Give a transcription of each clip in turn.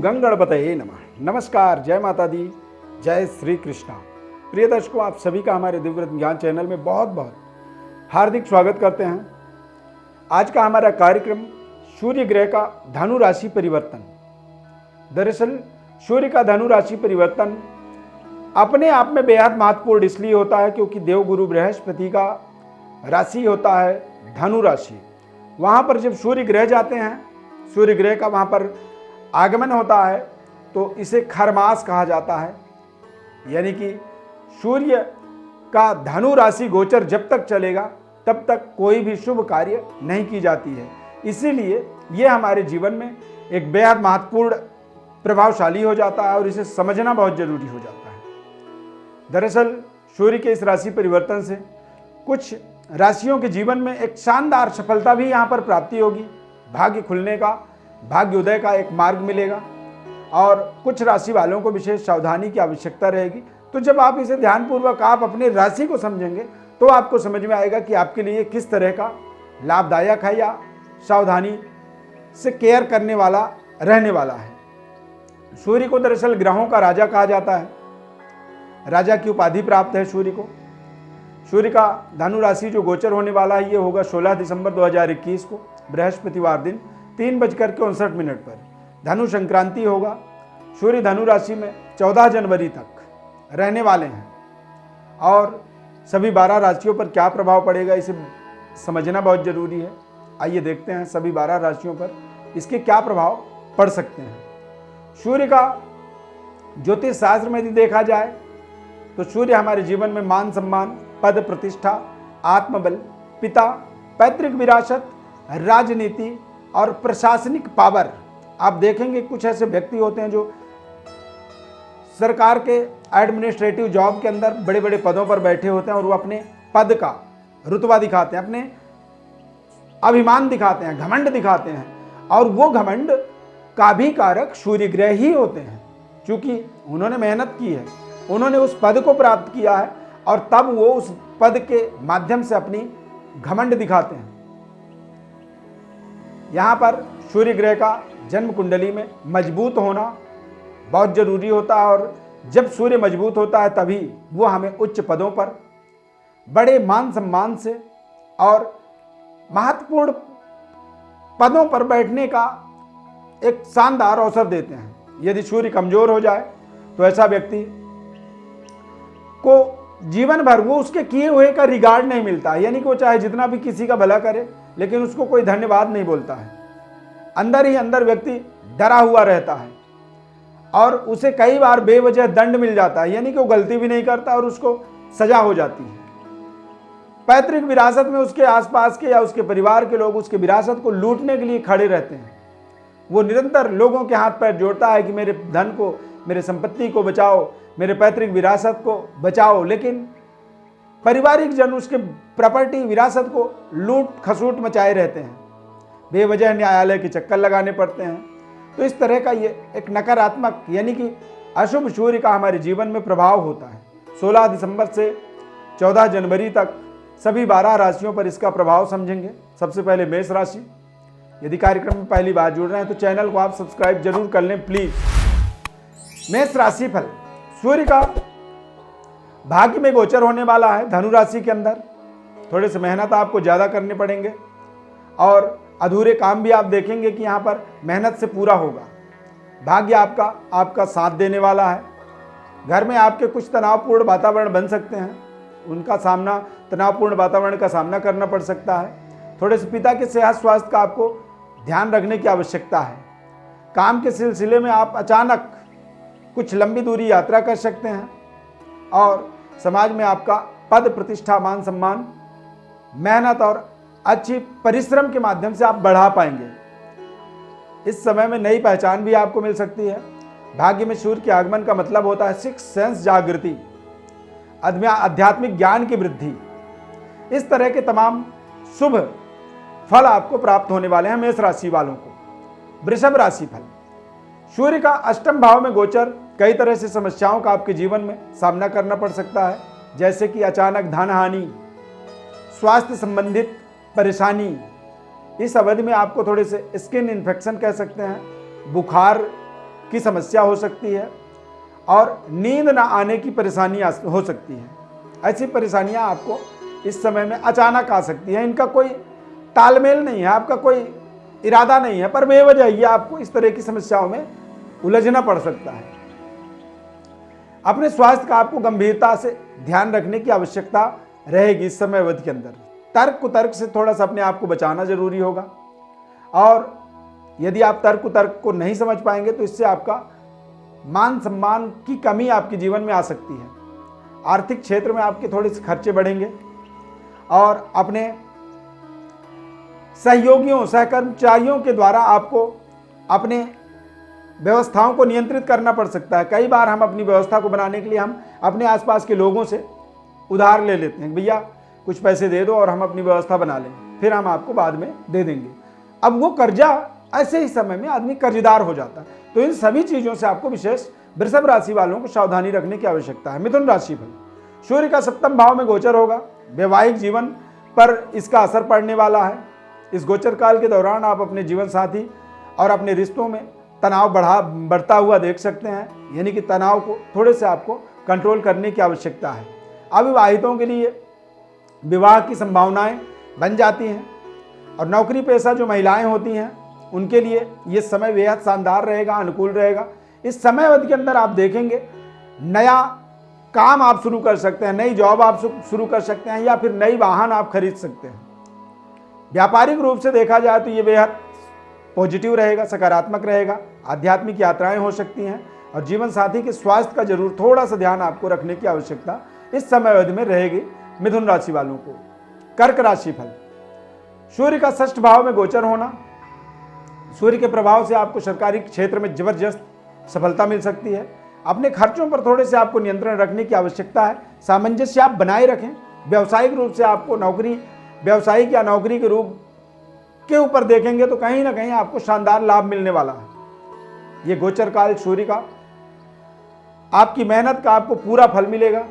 गणपतये नमः। नमस्कार, जय माता दी, जय श्री कृष्णा। प्रिय दर्शकों, आप सभी का हमारे दिव्य ज्ञान चैनल में बहुत बहुत हार्दिक स्वागत करते हैं। आज का हमारा कार्यक्रम सूर्य ग्रह का धनु राशि परिवर्तन। दरअसल सूर्य का धनु राशि परिवर्तन अपने आप में बेहद महत्वपूर्ण इसलिए होता है क्योंकि देवगुरु बृहस्पति का राशि होता है धनु राशि। वहाँ पर जब सूर्य ग्रह जाते हैं, सूर्य ग्रह का वहाँ पर आगमन होता है तो इसे खरमास कहा जाता है। यानी कि सूर्य का धनु राशि गोचर जब तक चलेगा तब तक कोई भी शुभ कार्य नहीं की जाती है। इसीलिए यह हमारे जीवन में एक बेहद महत्वपूर्ण प्रभावशाली हो जाता है और इसे समझना बहुत जरूरी हो जाता है। दरअसल सूर्य के इस राशि परिवर्तन से कुछ राशियों के जीवन में एक शानदार सफलता भी यहाँ पर प्राप्ति होगी। भाग्य खुलने का, भाग्योदय का एक मार्ग मिलेगा और कुछ राशि वालों को विशेष सावधानी की आवश्यकता रहेगी। तो जब आप इसे ध्यानपूर्वक आप अपनी राशि को समझेंगे तो आपको समझ में आएगा कि आपके लिए किस तरह का लाभदायक है या सावधानी से केयर करने वाला रहने वाला है। सूर्य को दरअसल ग्रहों का राजा कहा जाता है। राजा की उपाधि प्राप्त है सूर्य को। सूर्य का धनु राशि जो गोचर होने वाला है ये होगा 16 दिसंबर 2021 को बृहस्पतिवार दिन 3:59 पर। धनु संक्रांति होगा। सूर्य धनु राशि में 14 जनवरी तक रहने वाले हैं और सभी 12 राशियों पर क्या प्रभाव पड़ेगा इसे समझना बहुत जरूरी है। आइए देखते हैं सभी 12 राशियों पर इसके क्या प्रभाव पड़ सकते हैं। सूर्य का ज्योतिष शास्त्र में यदि देखा जाए तो सूर्य हमारे जीवन में मान सम्मान, पद प्रतिष्ठा, आत्मबल, पिता, पैतृक विरासत, राजनीति और प्रशासनिक पावर। आप देखेंगे कुछ ऐसे व्यक्ति होते हैं जो सरकार के एडमिनिस्ट्रेटिव जॉब के अंदर बड़े बड़े पदों पर बैठे होते हैं और वो अपने पद का रुतबा दिखाते हैं, अपने अभिमान दिखाते हैं, घमंड दिखाते हैं और वो घमंड का भी कारक सूर्य ग्रह ही होते हैं। क्योंकि उन्होंने मेहनत की है, उन्होंने उस पद को प्राप्त किया है और तब वो उस पद के माध्यम से अपनी घमंड दिखाते हैं। यहाँ पर सूर्य ग्रह का जन्म कुंडली में मजबूत होना बहुत जरूरी होता है और जब सूर्य मजबूत होता है तभी वो हमें उच्च पदों पर बड़े मान सम्मान से और महत्वपूर्ण पदों पर बैठने का एक शानदार अवसर देते हैं। यदि सूर्य कमजोर हो जाए तो ऐसा व्यक्ति को जीवन भर वो उसके किए हुए का रिगार्ड नहीं मिलता है। यानी कि वो चाहे जितना भी किसी का भला करे लेकिन उसको कोई धन्यवाद नहीं बोलता है। अंदर ही अंदर व्यक्ति डरा हुआ रहता है और उसे कई बार बेवजह दंड मिल जाता है। यानी कि वो गलती भी नहीं करता और उसको सजा हो जाती है। पैतृक विरासत में उसके आसपास के या उसके परिवार के लोग उसके विरासत को लूटने के लिए खड़े रहते हैं। वो निरंतर लोगों के हाथ पैर जोड़ता है कि मेरे धन को, मेरे संपत्ति को बचाओ, मेरे पैतृक विरासत को बचाओ, लेकिन पारिवारिक जन उसके प्रॉपर्टी विरासत को लूट खसूट मचाए रहते हैं। बेवजह न्यायालय के चक्कर लगाने पड़ते हैं। तो इस तरह का ये एक नकारात्मक यानी कि अशुभ सूर्य का हमारे जीवन में प्रभाव होता है। 16 दिसंबर से 14 जनवरी तक सभी 12 राशियों पर इसका प्रभाव समझेंगे। सबसे पहले मेष राशि। यदि कार्यक्रम में पहली बार जुड़ रहे हैं तो चैनल को आप सब्सक्राइब जरूर कर लें प्लीज। मेष राशि फल। सूर्य का भाग्य में गोचर होने वाला है धनु राशि के अंदर। थोड़े से मेहनत आपको ज़्यादा करने पड़ेंगे और अधूरे काम भी आप देखेंगे कि यहाँ पर मेहनत से पूरा होगा। भाग्य आपका साथ देने वाला है। घर में आपके कुछ तनावपूर्ण वातावरण बन सकते हैं, उनका सामना तनावपूर्ण वातावरण का सामना करना पड़ सकता है। थोड़े से पिता के सेहत स्वास्थ्य का आपको ध्यान रखने की आवश्यकता है। काम के सिलसिले में आप अचानक कुछ लंबी दूरी यात्रा कर सकते हैं और समाज में आपका पद प्रतिष्ठा, मान सम्मान, मेहनत और अच्छी परिश्रम के माध्यम से आप बढ़ा पाएंगे। इस समय में नई पहचान भी आपको मिल सकती है। भाग्य में सूर्य के आगमन का मतलब होता है सिक्स सेंस जागृति, आध्यात्मिक ज्ञान की वृद्धि। इस तरह के तमाम शुभ फल आपको प्राप्त होने वाले हैं मेष राशि वालों को। वृषभ राशि फल। सूर्य का अष्टम भाव में गोचर कई तरह से समस्याओं का आपके जीवन में सामना करना पड़ सकता है, जैसे कि अचानक धन हानि, स्वास्थ्य संबंधित परेशानी। इस अवधि में आपको थोड़े से स्किन इन्फेक्शन कह सकते हैं, बुखार की समस्या हो सकती है और नींद न आने की परेशानी हो सकती है। ऐसी परेशानियां आपको इस समय में अचानक आ सकती हैं। इनका कोई तालमेल नहीं है, आपका कोई इरादा नहीं है, पर बेवजह ये आपको इस तरह की समस्याओं में उलझना पड़ सकता है। अपने स्वास्थ्य का आपको गंभीरता से ध्यान रखने की आवश्यकता रहेगी इस समय अवधि के अंदर। तर्क कुतर्क से थोड़ा सा अपने आप को बचाना जरूरी होगा, और यदि आप तर्क कुतर्क को नहीं समझ पाएंगे तो इससे आपका मान सम्मान की कमी आपके जीवन में आ सकती है। आर्थिक क्षेत्र में आपके थोड़े से खर्चे बढ़ेंगे और अपने सहयोगियों सहकर्मचारियों के द्वारा आपको अपने व्यवस्थाओं को नियंत्रित करना पड़ सकता है। कई बार हम अपनी व्यवस्था को बनाने के लिए हम अपने आसपास के लोगों से उधार ले लेते हैं, भैया कुछ पैसे दे दो और हम अपनी व्यवस्था बना लें, फिर हम आपको बाद में दे देंगे। अब वो कर्जा ऐसे ही समय में आदमी कर्जदार हो जाता है। तो इन सभी चीजों से आपको विशेष वृषभ राशि वालों को सावधानी रखने की आवश्यकता है। मिथुन राशि फल, सूर्य का सप्तम भाव में गोचर होगा, वैवाहिक जीवन पर इसका असर पड़ने वाला है। इस गोचर काल के दौरान आप अपने जीवन साथी और अपने रिश्तों में तनाव बढ़ता हुआ देख सकते हैं, यानी कि तनाव को थोड़े से आपको कंट्रोल करने की आवश्यकता है। अविवाहितों के लिए विवाह की संभावनाएं बन जाती हैं, और नौकरी पेशा जो महिलाएं होती हैं उनके लिए ये समय बेहद शानदार रहेगा, अनुकूल रहेगा। इस समय अवधि के अंदर आप देखेंगे नया काम आप शुरू कर सकते हैं, नई जॉब आप शुरू कर सकते हैं, या फिर नई वाहन आप खरीद सकते हैं। व्यापारिक रूप से देखा जाए तो ये बेहद पॉजिटिव रहेगा, सकारात्मक रहेगा। आध्यात्मिक यात्राएं हो सकती हैं, और जीवन साथी के स्वास्थ्य का जरूर थोड़ा सा ध्यान आपको रखने की आवश्यकता इस समय अवधि में रहेगी मिथुन राशि वालों को। कर्क राशि फल, सूर्य का षष्ठ भाव में गोचर होना, सूर्य के प्रभाव से आपको सरकारी क्षेत्र में जबरदस्त सफलता मिल सकती है। अपने खर्चों पर थोड़े से आपको नियंत्रण रखने की आवश्यकता है, सामंजस्य आप बनाए रखें। व्यावसायिक रूप से आपको व्यावसायिक या नौकरी के रूप के ऊपर देखेंगे तो कहीं ना कहीं आपको शानदार लाभ मिलने वाला है। ये गोचर काल सूर्य का आपकी मेहनत का आपको पूरा फल मिलेगा।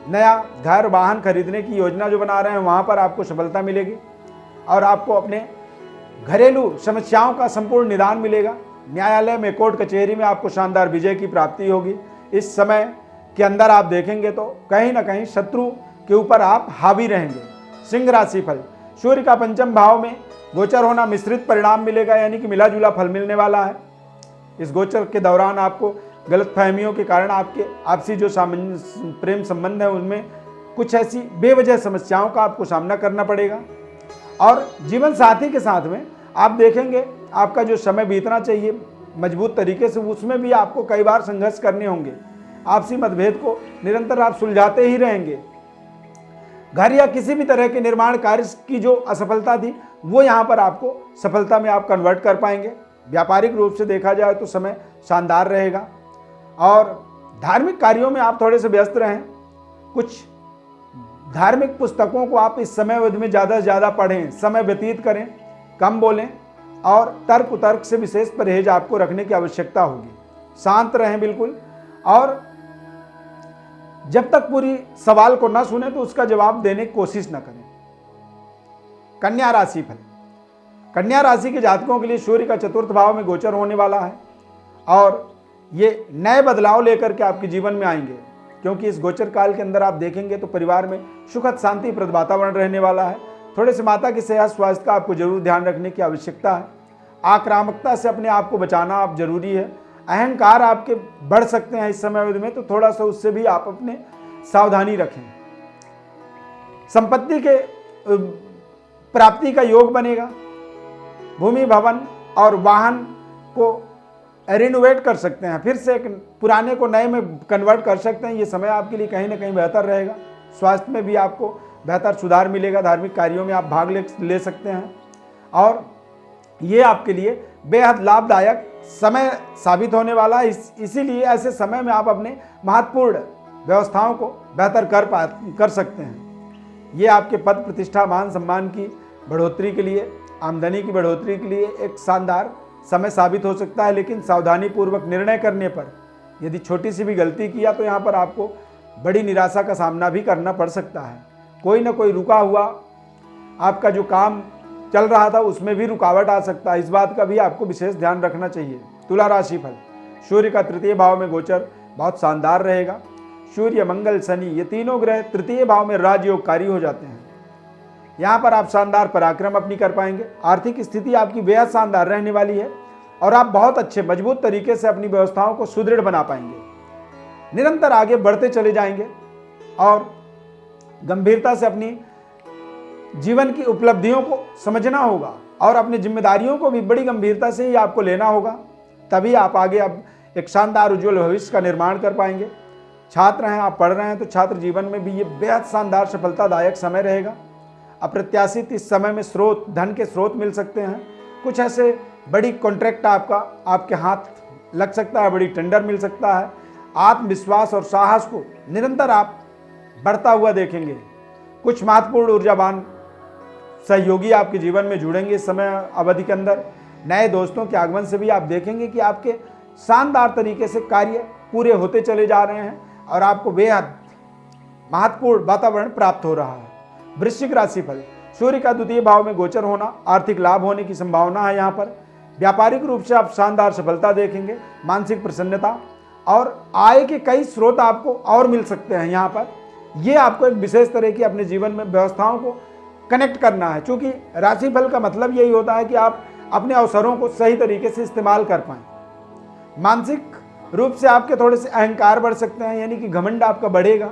नया घर वाहन खरीदने की योजना जो बना रहे हैं वहां पर आपको सफलता मिलेगी, और आपको अपने घरेलू समस्याओं का संपूर्ण निदान मिलेगा। न्यायालय में, कोर्ट कचहरी में आपको शानदार विजय की प्राप्ति होगी। इस समय के अंदर आप देखेंगे तो कहीं ना कहीं शत्रु के ऊपर आप हावी रहेंगे। सिंह राशि फल, सूर्य का पंचम भाव में गोचर होना मिश्रित परिणाम मिलेगा, यानी कि मिला जुला फल मिलने वाला है। इस गोचर के दौरान आपको गलतफहमियों के कारण आपके आपसी जो प्रेम संबंध है उनमें कुछ ऐसी बेवजह समस्याओं का आपको सामना करना पड़ेगा, और जीवन साथी के साथ में आप देखेंगे आपका जो समय बीतना चाहिए मजबूत तरीके से, उसमें भी आपको कई बार संघर्ष करने होंगे। आपसी मतभेद को निरंतर आप सुलझाते ही रहेंगे। घर या किसी भी तरह के निर्माण कार्य की जो असफलता थी वो यहाँ पर आपको सफलता में आप कन्वर्ट कर पाएंगे। व्यापारिक रूप से देखा जाए तो समय शानदार रहेगा, और धार्मिक कार्यों में आप थोड़े से व्यस्त रहें। कुछ धार्मिक पुस्तकों को आप इस समय अवधि में ज़्यादा से ज़्यादा पढ़ें, समय व्यतीत करें, कम बोलें, और तर्क कुतर्क से विशेष परहेज आपको रखने की आवश्यकता होगी। शांत रहें बिल्कुल, और जब तक पूरी सवाल को ना सुने तो उसका जवाब देने की कोशिश ना करें। कन्या राशि फल, कन्या राशि के जातकों के लिए सूर्य का चतुर्थ भाव में गोचर होने वाला है, और ये नए बदलाव लेकर के आपके जीवन में आएंगे, क्योंकि इस गोचर काल के अंदर आप देखेंगे तो परिवार में सुखद शांतिप्रद वातावरण रहने वाला है। थोड़े से माता की सेहत स्वास्थ्य का आपको जरूर ध्यान रखने की आवश्यकता है। आक्रामकता से अपने आप को बचाना आप जरूरी है। अहंकार आपके बढ़ सकते हैं इस समय अवधि में, तो थोड़ा सा उससे भी आप अपने सावधानी रखें। संपत्ति के प्राप्ति का योग बनेगा। भूमि, भवन और वाहन को रिनोवेट कर सकते हैं, फिर से एक पुराने को नए में कन्वर्ट कर सकते हैं। ये समय आपके लिए कहीं ना कहीं बेहतर रहेगा। स्वास्थ्य में भी आपको बेहतर सुधार मिलेगा। धार्मिक कार्यों में आप भाग ले सकते हैं, और ये आपके लिए बेहद लाभदायक समय साबित होने वाला है। इसीलिए ऐसे समय में आप अपने महत्वपूर्ण व्यवस्थाओं को बेहतर कर सकते हैं। ये आपके पद प्रतिष्ठा, मान सम्मान की बढ़ोतरी के लिए, आमदनी की बढ़ोतरी के लिए एक शानदार समय साबित हो सकता है। लेकिन सावधानी पूर्वक निर्णय करने पर यदि छोटी सी भी गलती किया तो यहाँ पर आपको बड़ी निराशा का सामना भी करना पड़ सकता है। कोई ना कोई रुका हुआ आपका जो काम चल रहा था उसमें भी रुकावट आ सकता है। इस बात का भी आपको विशेष ध्यान रखना चाहिए। तुला राशि फल, सूर्य का तृतीय भाव में गोचर बहुत शानदार रहेगा। सूर्य, मंगल, शनि ये तीनों ग्रह तृतीय भाव में राजयोगकारी हो जाते हैं। यहाँ पर आप शानदार पराक्रम अपनी कर पाएंगे। आर्थिक स्थिति आपकी बेहद शानदार रहने वाली है और आप बहुत अच्छे मजबूत तरीके से अपनी व्यवस्थाओं को सुदृढ़ बना पाएंगे। निरंतर आगे बढ़ते चले जाएंगे और गंभीरता से अपनी जीवन की उपलब्धियों को समझना होगा और अपनी जिम्मेदारियों को भी बड़ी गंभीरता से ही आपको लेना होगा। तभी आप आगे अब एक शानदार उज्जवल भविष्य का निर्माण कर पाएंगे। छात्र हैं, आप पढ़ रहे हैं तो छात्र जीवन में भी ये बेहद शानदार सफलतादायक समय रहेगा। अप्रत्याशित इस समय में धन के स्रोत मिल सकते हैं। कुछ ऐसे बड़ी कॉन्ट्रैक्ट आपके हाथ लग सकता है, बड़ी टेंडर मिल सकता है। आत्मविश्वास और साहस को निरंतर आप बढ़ता हुआ देखेंगे। कुछ महत्वपूर्ण ऊर्जावान सहयोगी आपके जीवन में जुड़ेंगे इस समय अवधि के अंदर। नए दोस्तों के आगमन से भी आप देखेंगे कि आपके शानदार तरीके से कार्य पूरे होते चले जा रहे हैं और आपको बेहद महत्वपूर्ण वातावरण प्राप्त हो रहा है। वृश्चिक राशिफल, सूर्य का द्वितीय भाव में गोचर होना, आर्थिक लाभ होने की संभावना है। यहाँ पर व्यापारिक रूप से आप शानदार सफलता देखेंगे। मानसिक प्रसन्नता और आय के कई स्रोत आपको और मिल सकते हैं। यहाँ पर ये आपको एक विशेष तरह की अपने जीवन में व्यवस्थाओं को कनेक्ट करना है, क्योंकि राशिफल का मतलब यही होता है कि आप अपने अवसरों को सही तरीके से इस्तेमाल कर पाएं। मानसिक रूप से आपके थोड़े से अहंकार बढ़ सकते हैं, यानी कि घमंड आपका बढ़ेगा,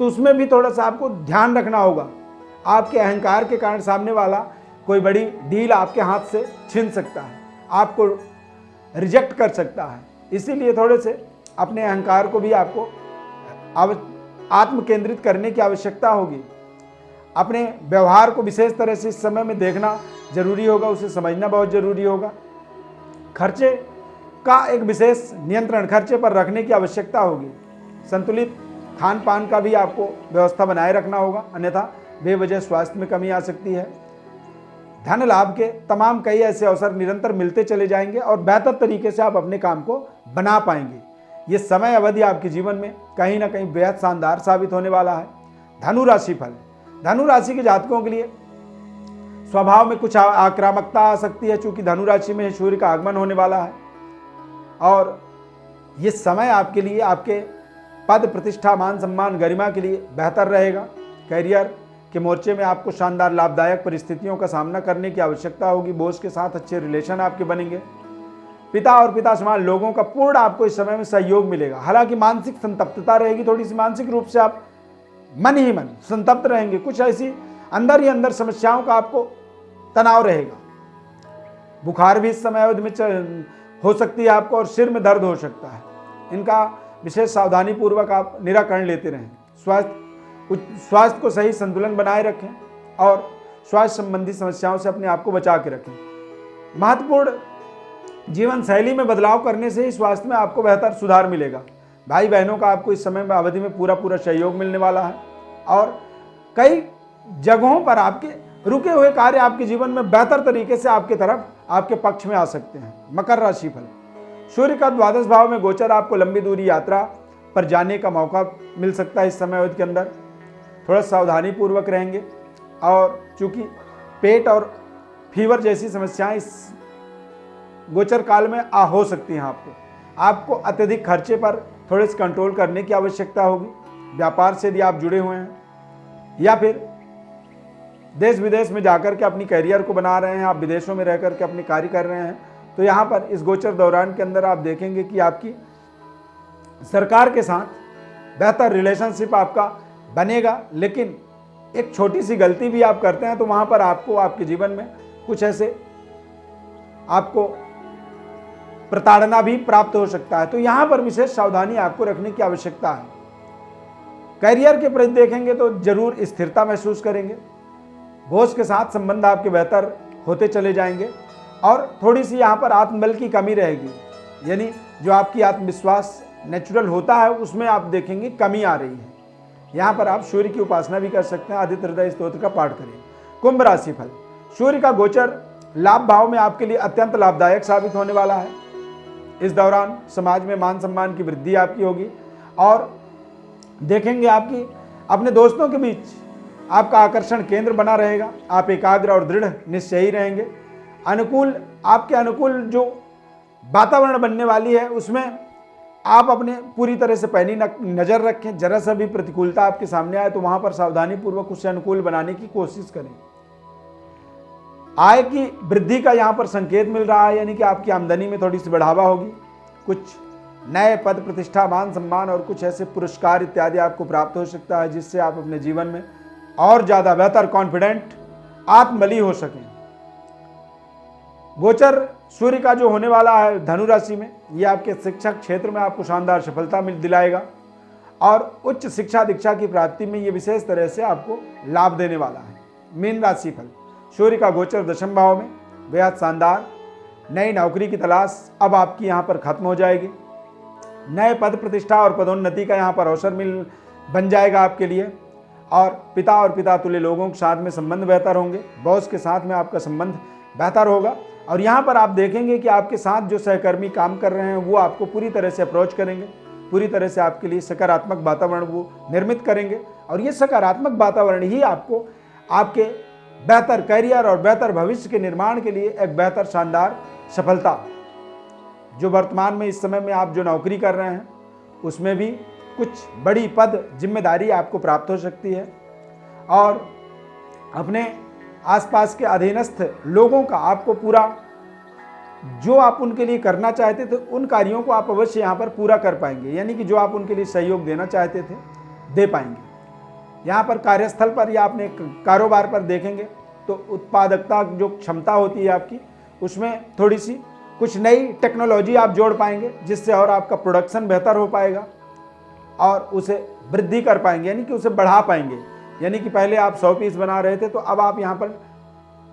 तो उसमें भी थोड़ा सा आपको ध्यान रखना होगा। आपके अहंकार के कारण सामने वाला कोई बड़ी डील आपके हाथ से छीन सकता है, आपको रिजेक्ट कर सकता है। इसीलिए थोड़े से अपने अहंकार को भी आपको आत्म केंद्रित करने की आवश्यकता होगी। अपने व्यवहार को विशेष तरह से इस समय में देखना जरूरी होगा, उसे समझना बहुत जरूरी होगा। खर्चे का एक विशेष नियंत्रण खर्चे पर रखने की आवश्यकता होगी। संतुलित खान पान का भी आपको व्यवस्था बनाए रखना होगा, अन्यथा बेवजह स्वास्थ्य में कमी आ सकती है। धन लाभ के तमाम कई ऐसे अवसर निरंतर मिलते चले जाएंगे और बेहतर तरीके से आप अपने काम को बना पाएंगे। ये समय अवधि आपके जीवन में कहीं ना कहीं बेहद शानदार साबित होने वाला है। धनु राशि फल, धनु राशि के जातकों के लिए स्वभाव में कुछ आक्रामकता आ सकती है, चूंकि धनु राशि में सूर्य का आगमन होने वाला है और ये समय आपके लिए आपके पद प्रतिष्ठा मान सम्मान गरिमा के लिए बेहतर रहेगा। करियर के मोर्चे में आपको शानदार लाभदायक परिस्थितियों का सामना करने की आवश्यकता होगी। बॉस के साथ अच्छे रिलेशन आपके बनेंगे। पिता और पिता समान लोगों का पूर्ण आपको इस समय में सहयोग मिलेगा। हालांकि मानसिक संतप्तता रहेगी, थोड़ी सी मानसिक रूप से आप मन ही मन संतप्त रहेंगे। कुछ ऐसी अंदर ही अंदर समस्याओं का आपको तनाव रहेगा। बुखार भी इस समय अवधि में हो सकती है आपको और सिर में दर्द हो सकता है। इनका विशेष सावधानी पूर्वक आप निराकरण लेते रहें। स्वास्थ्य को सही संतुलन बनाए रखें और स्वास्थ्य संबंधी समस्याओं से अपने आप को बचा के रखें। महत्वपूर्ण जीवन शैली में बदलाव करने से ही स्वास्थ्य में आपको बेहतर सुधार मिलेगा। भाई बहनों का आपको इस समय में अवधि में पूरा सहयोग मिलने वाला है और कई जगहों पर आपके रुके हुए कार्य आपके जीवन में बेहतर तरीके से आपके तरफ आपके पक्ष में आ सकते हैं। मकर राशि फल, सूर्य का द्वादश भाव में गोचर आपको लंबी दूरी यात्रा पर जाने का मौका मिल सकता है। इस समय अवधि के अंदर थोड़ा सावधानी पूर्वक रहेंगे और चूंकि पेट और फीवर जैसी समस्याएं इस गोचर काल में हो सकती हैं। आपको अत्यधिक खर्चे पर थोड़े से कंट्रोल करने की आवश्यकता होगी। व्यापार से यदि आप जुड़े हुए हैं या फिर देश विदेश में जाकर के अपनी करियर को बना रहे हैं, आप विदेशों में रह करके अपने कार्य कर रहे हैं, तो यहाँ पर इस गोचर दौरान के अंदर आप देखेंगे कि आपकी सरकार के साथ बेहतर रिलेशनशिप आपका बनेगा। लेकिन एक छोटी सी गलती भी आप करते हैं तो वहाँ पर आपको आपके जीवन में कुछ ऐसे आपको प्रताड़ना भी प्राप्त हो सकता है। तो यहाँ पर विशेष सावधानी आपको रखने की आवश्यकता है। करियर के प्रति देखेंगे तो जरूर स्थिरता महसूस करेंगे। बॉस के साथ संबंध आपके बेहतर होते चले जाएंगे और थोड़ी सी यहाँ पर आत्मबल की कमी रहेगी, यानी जो आपकी आत्मविश्वास नेचुरल होता है उसमें आप देखेंगे कमी आ रही है। यहाँ पर आप सूर्य की उपासना भी कर सकते हैं, आदित्य हृदय स्तोत्र का पाठ करें। कुंभ राशि फल, सूर्य का गोचर लाभ भाव में आपके लिए अत्यंत लाभदायक साबित होने वाला है। इस दौरान समाज में मान सम्मान की वृद्धि आपकी होगी और देखेंगे आपकी अपने दोस्तों के बीच आपका आकर्षण केंद्र बना रहेगा। आप एकाग्र और दृढ़ निश्चयी रहेंगे। आपके अनुकूल जो वातावरण बनने वाली है उसमें आप अपने पूरी तरह से पैनी नज़र रखें। जरा सा भी प्रतिकूलता आपके सामने आए तो वहां पर सावधानी पूर्वक उसे अनुकूल बनाने की कोशिश करें। आय की वृद्धि का यहाँ पर संकेत मिल रहा है, यानी कि आपकी आमदनी में थोड़ी सी बढ़ावा होगी। कुछ नए पद प्रतिष्ठा मान सम्मान और कुछ ऐसे पुरस्कार इत्यादि आपको प्राप्त हो सकता है जिससे आप अपने जीवन में और ज़्यादा बेहतर, कॉन्फिडेंट, आत्मबली हो सकें। गोचर सूर्य का जो होने वाला है धनु राशि में, ये आपके शिक्षा क्षेत्र में आपको शानदार सफलता दिलाएगा और उच्च शिक्षा दीक्षा की प्राप्ति में ये विशेष तरह से आपको लाभ देने वाला है। मीन राशि फल, सूर्य का गोचर दशम भाव में, बेहद शानदार। नई नौकरी की तलाश अब आपकी यहाँ पर खत्म हो जाएगी। नए पद प्रतिष्ठा और पदोन्नति का यहाँ पर अवसर बन जाएगा आपके लिए। और पिता तुल्य लोगों के साथ में संबंध बेहतर होंगे। बॉस के साथ में आपका संबंध बेहतर होगा और यहाँ पर आप देखेंगे कि आपके साथ जो सहकर्मी काम कर रहे हैं वो आपको पूरी तरह से अप्रोच करेंगे, पूरी तरह से आपके लिए सकारात्मक वातावरण वो निर्मित करेंगे और ये सकारात्मक वातावरण ही आपको आपके बेहतर करियर और बेहतर भविष्य के निर्माण के लिए एक बेहतर शानदार सफलता, जो वर्तमान में इस समय में आप जो नौकरी कर रहे हैं उसमें भी कुछ बड़ी पद जिम्मेदारी आपको प्राप्त हो सकती है और अपने आसपास के अधीनस्थ लोगों का आपको पूरा जो आप उनके लिए करना चाहते थे उन कार्यों को आप अवश्य यहाँ पर पूरा कर पाएंगे, यानी कि जो आप उनके लिए सहयोग देना चाहते थे दे पाएंगे। यहाँ पर कार्यस्थल पर या अपने कारोबार पर देखेंगे तो उत्पादकता जो क्षमता होती है आपकी, उसमें थोड़ी सी कुछ नई टेक्नोलॉजी आप जोड़ पाएंगे जिससे और आपका प्रोडक्शन बेहतर हो पाएगा और उसे वृद्धि कर पाएंगे, यानी कि उसे बढ़ा पाएंगे। यानी कि पहले आप 100 पीस बना रहे थे तो अब आप यहाँ पर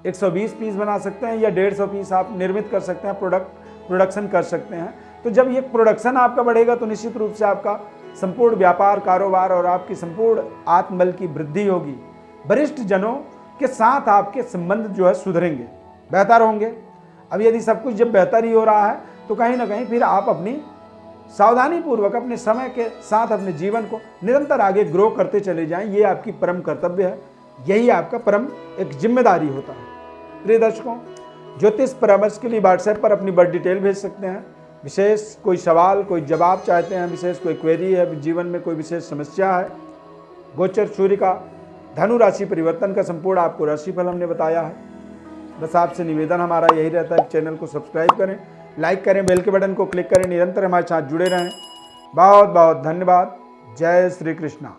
120 पीस बना सकते हैं या 150 पीस आप निर्मित कर सकते हैं, प्रोडक्शन कर सकते हैं। तो जब ये प्रोडक्शन आपका बढ़ेगा तो निश्चित रूप से आपका संपूर्ण व्यापार, कारोबार और आपकी संपूर्ण आत्मबल की वृद्धि होगी। वरिष्ठ जनों के साथ आपके संबंध जो है सुधरेंगे, बेहतर होंगे। अब यदि सब कुछ जब बेहतर ही हो रहा है तो कहीं ना कहीं फिर आप अपनी सावधानी पूर्वक अपने समय के साथ अपने जीवन को निरंतर आगे ग्रो करते चले जाएं। ये आपकी परम कर्तव्य है, यही आपका परम एक जिम्मेदारी होता है। प्रिय दर्शकों, ज्योतिष परामर्श के लिए व्हाट्सएप पर अपनी बर्थ डिटेल भेज सकते हैं। विशेष कोई सवाल, कोई जवाब चाहते हैं, विशेष कोई क्वेरी है, जीवन में कोई विशेष समस्या है, गोचर सूर्य का धनु राशि परिवर्तन का संपूर्ण आपको राशिफल हमने बताया है। बस आपसे निवेदन हमारा यही रहता है, चैनल को सब्सक्राइब करें, लाइक करें, बेल के बटन को क्लिक करें, निरंतर हमारे साथ जुड़े रहें। बहुत बहुत धन्यवाद। जय श्री कृष्णा।